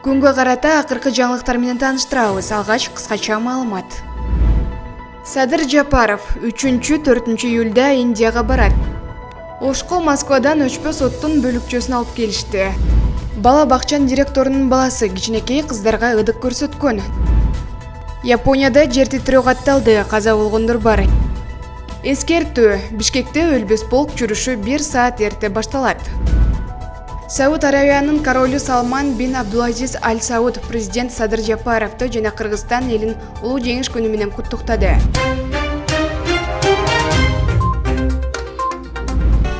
Күнгө карата акыркы жаңылыктар менен тааныштырабыз. Алгач кыскача маалымат. Садыр Жапаров 3-4 июлда Индияга барат. Ошко Москвадан өчпө соттун бөлүкчөсүн алып келишти. Бала бакчанын директорунун баласы кичинекей кыздарга ыдык көрсөткөн. Японияда жер титирөө катталды, каза болгондор бар. Эскертүү: Бишкекте өлбөс полк жүрүшү 1 саат эрте башталат. Сауд Аравиянын королу Салман бин Абдулазиз Аль Сауд президент Садыр Жапаровду жана Кыргызстан элин улуу жеңиш күнү менен куттуктады.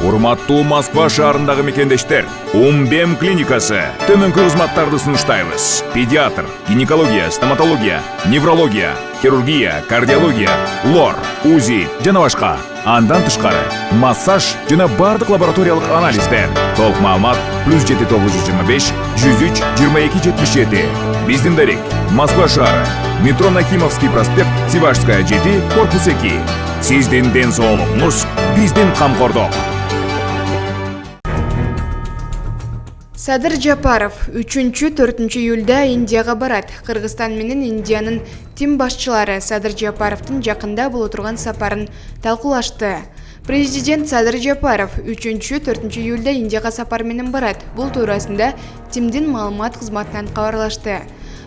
Урматтуу Москва шаарындагы мекендештер, Умбем клиникасы төмөнкү кызматтарды сунуштайбыз. Педиатр, гинекология, стоматология, неврология, хирургия, кардиология, лор, УЗИ жана башка. Андан тышкары массаж жана бардык лабораториялык анализдер. Толук маалымат +7 925 103 22 77. Биздин дарек: Москва шаары, метро Нахимовский проспект, Сивашская 7, корпус 2. Сиздин ден соолугуңуз биздин камкордук. Садыр Жапаров 3-4 июлда Индияга барат. Кыргызстан менен Индиянын тим башчылары Садыр Жапаровдун жакында боло турган сапарын талкуулашты. Президент Садыр Жапаров 3-4 июлда Индияга сапар менен барат. Бул туурасында тимдин маалымат кызматынан кабарлашты.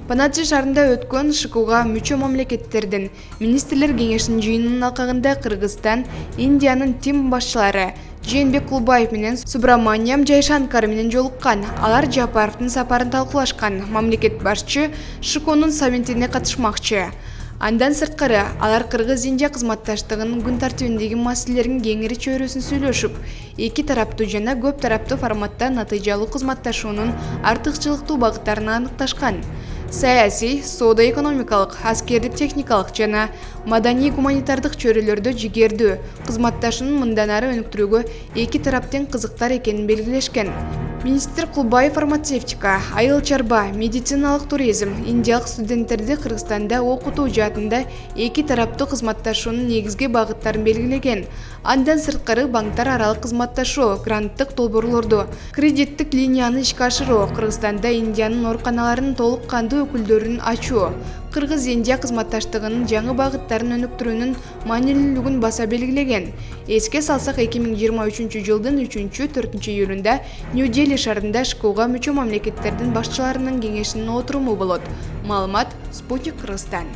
Панатжы шаарында өткөн ШКУга мүчө мамлекеттердин министрлер кеңешинин жыйынынын алкагында Кыргызстан, Индиянын тим башчылары Жээнбек Кулбаев менен Субраманиям Жайшанкар менен жолуккан. Алар Жапаровдун сапарын талкуулашкан. Мамлекет башчы ШКУнун саммитине катышмакчы. Андан сырткары алар Кыргыз-Индия кызматташтыгынын күн тартибиндеги маселелерин кеңири чөйрөсүн сүйлөшүп, эки тараптуу жана көп тараптуу форматта натыйжалуу кызматташуунун артыкчылыктуу багыттарын аныкташкан. Саясий, соода-экономикалык, аскердик техникалык жана маданий-гуманитардык чөйрөлөрдө жигердүү кызматташуунун мындан ары өнүктүрүүгө эки тарап тең кызыктар экенин белгилешкен. Министр Кулбаев фармацевтика, айыл чарба, медициналык туризм, индиялык студенттерди Кыргызстанда окутуу жаатында эки тараптуу кызматташуунун негизги багыттарын белгилеген. Андан сырткары банктар аралык кызматташуу, гранттык долбоорлорду, кредиттик линияны ишке ашыруу, Кыргызстанда Индиянын ооруканаларынын толук кандуу өкүлдөрүн ачуу, Кыргыз-Индия кызматташтыгынын жаңы багыттарын өнүктүрүүнүн маанилүүлүгүн баса белгилеген. Эске салсак, 2023 жылдын 3-4 июлунда Нью-Дели шаарында ШКУга мүчө мамлекеттердин башчыларынын кеңешинин отуруму болот. Маалымат Спутник Кыргызстан.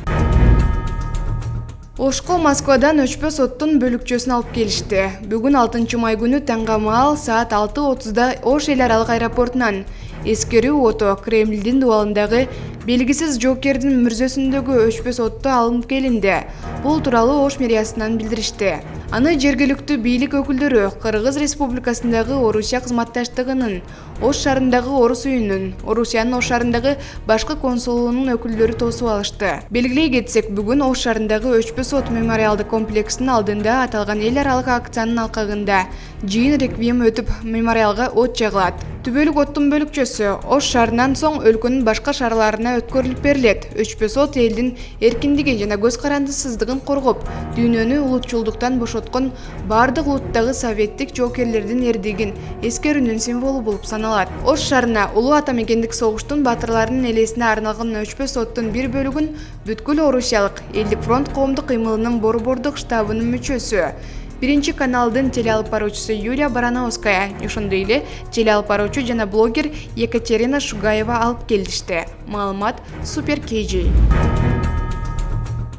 Ошко Москвадан өчпө соттун бөлүкчөсүн алып келишти. Бүгүн 6 май күнү таңгамаал саат 6:30да Ош эл аралык аэропортунан эскерүү ото Кремлдин дубалындагы белгисиз жоокердин мүрзөсүндөгү өчпө сотто алынып келинди. Бул тууралуу Ош мэриясынан билдиришти. Аны жергиликтүү бийлик өкүлдөрү Кыргыз Республикасындагы Орусия кызматташтыгынын, Ош шаарындагы Орус үйүнүн, Орусиянын Ош шаарындагы башкы консулунун өкүлдөрү тосуп алышты. Белгилей кетсек, бүгүн Ош шаарындагы өчпө сот мемориалдык комплексинин алдында аталган эл аралык акциянын алкагында жыйын реквием өтүп, мемориалга от жагылат. Түбөлүк оттун бөлүкчөсү Ош шаарынан соң өлкөнүн башка шаарларына өткөрүлүп берилет. Өчпө сот элдин эркиндиги жана көз карандысыздыгын коргоп, дүйнөнү улутчулдуктан бошоткон бардык улуттагы советтик жоокерлердин эрдигин эскерүүнүн символу болуп саналат. Ош шаарына улуу ата мекендик согуштун баатырларынын элесине арналган өчпө соттун бир бөлүгүн бүткүл Орусиялык Элдик фронт коомдук кыймылынын борбордук штабынын мүчөсү, Биринчи каналдын телеалып баруучусу Юлия Барановская, ошондой эле телеалып баруучу жана блогер Екатерина Шугаева алып келишти. Маалымат Супер KG.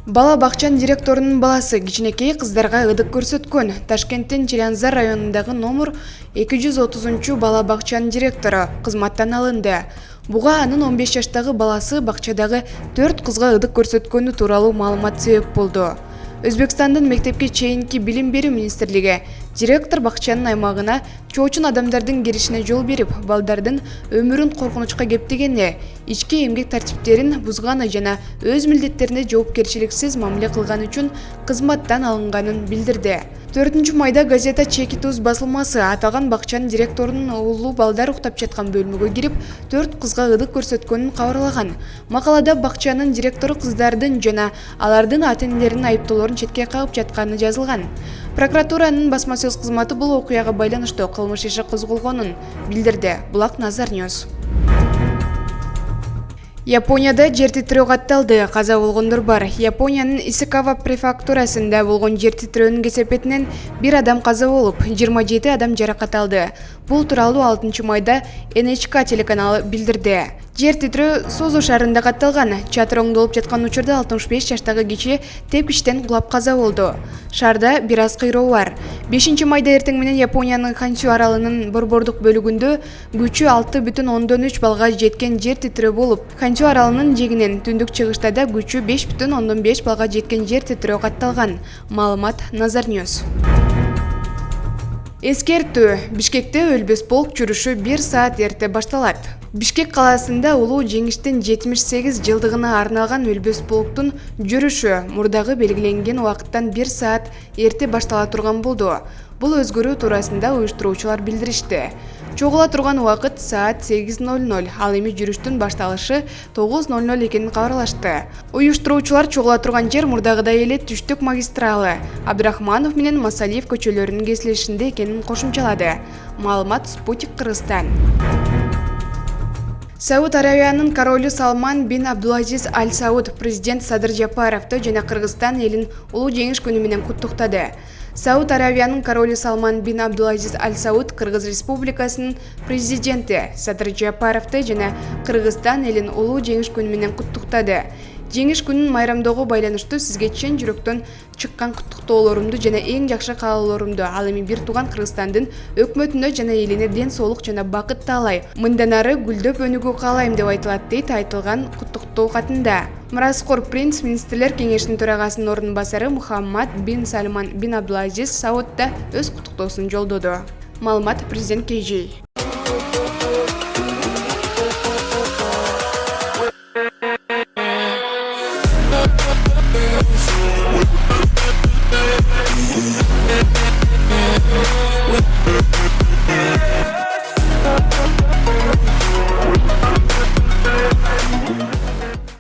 Бала бакчанын директорунун баласы кичинекей кыздарга ыдык көрсөткөн. Ташкенттин Чилянзар районундагы номер 230 бала бакчанын директору кызматтан алынды. Буга анын 15 жаштагы баласы бакчадагы 4 кызга ыдык көрсөткөнү тууралуу маалымат себеп болду. Өзбекстандын мектепке чейинки билим берүү министрлиги директор бакчанын аймагына чоочун адамдардын киришине жол берип, балдардын өмүрүн коркунучка кептегени, ички эмгек тартиптерин бузганы жана өз милдеттерине жоопкерчиликсиз мамиле кылганы үчүн кызматтан алынганын билдирди. 4 майда газета «Чеки туз» басылмасы аталган бакчанын директорунун уулу балдар уктап жаткан бөлмөгө кирип, 4 кызга ыдык көрсөткөнүн кабарлаган. Макалада бакчанын директору кыздардын жана алардын ата-энелеринин айыптоолорун четке кагып жатканы жазылган. Прокуратуранын басма сөз кызматы бул окуяга байланыштуу кылмыш иши козголгонун билдирди. Булак Назар Ньюс. Японияда жер титирөө катталды, каза болгондор бар. Япониянын Исикава префектурасында болгон жер титирөөнүн кесепетинен бир адам каза болуп, 27 адам жаракат алды. Бул тууралуу 6 майда NHK телеканалы билдирди. Жер титирөө Созу шаарында катталган. Чатыр оңдолуп жаткан учурда 65 жаштагы киши тепкичтен кулап каза болду. Шаарда бир аз кыйроо бар. 5 майда эртең менен Япониянын Хансю аралынын борбордук бөлүгүндө күчү 6,3 балга жеткен жер титирөө болуп, Хансю аралынын жегинен түндүк чыгышта да күчү 5,5 балга жеткен жер титирөө катталган. Маалымат Nazar News. Эскертүү: Бишкекте өлбөс полк жүрүшү 1 саат эрте башталат. Бишкек калаасында улуу жеңиштин 78 жылдыгына арналган өлбөс полктун жүрүшү мурдагы белгиленген убакыттан 1 саат эрте баштала турган болду. Бул өзгөрүү туурасында уюштуруучулар билдиришти. Чогула турган убакыт саат 8:00, ал эми жүрүштүн башталышы 9:00 экенин кабарлашты. Уюштуруучулар чогула турган жер мурдагыдай эле Түштүк магистралы, Абдрахманов менен Масалиев көчөлөрүнүн кесилишинде экенин кошумчалады. Маалымат Спутник Кыргызстан. Сауд Аравиянын королу Салман бин Абдулазиз Аль Сауд президент Садыр Жапаровду жана Кыргызстан элин улуу жеңиш күнү менен куттуктады. Сауд Аравиянын королу Салман бин Абдулазиз Аль Сауд Кыргыз Республикасынын президенти Садыр Жапаровду жана Кыргызстан элин улуу жеңиш күнү менен куттуктады. Жеңиш күнүн майрамдоого байланыштуу сизге чын жүрөктөн чыккан куттуктоолорумду жана эң жакшы каалоолорумду, ал эми бир тууган Кыргызстандын өкмөтүнө жана элине ден соолук жана бакыт таалайм. Мындан ары гүлдөп өнүгүү каалайм деп айтылат дейт айтылган куттуктоо катында. Мураскор принц министрлер кеңешинин төрагасынын ордун басары Мухаммад бин Сальман бин Абдулазиз Сауд да өз куттуктоосун жолдоду. Маалымат президент KJ. We'll be right back.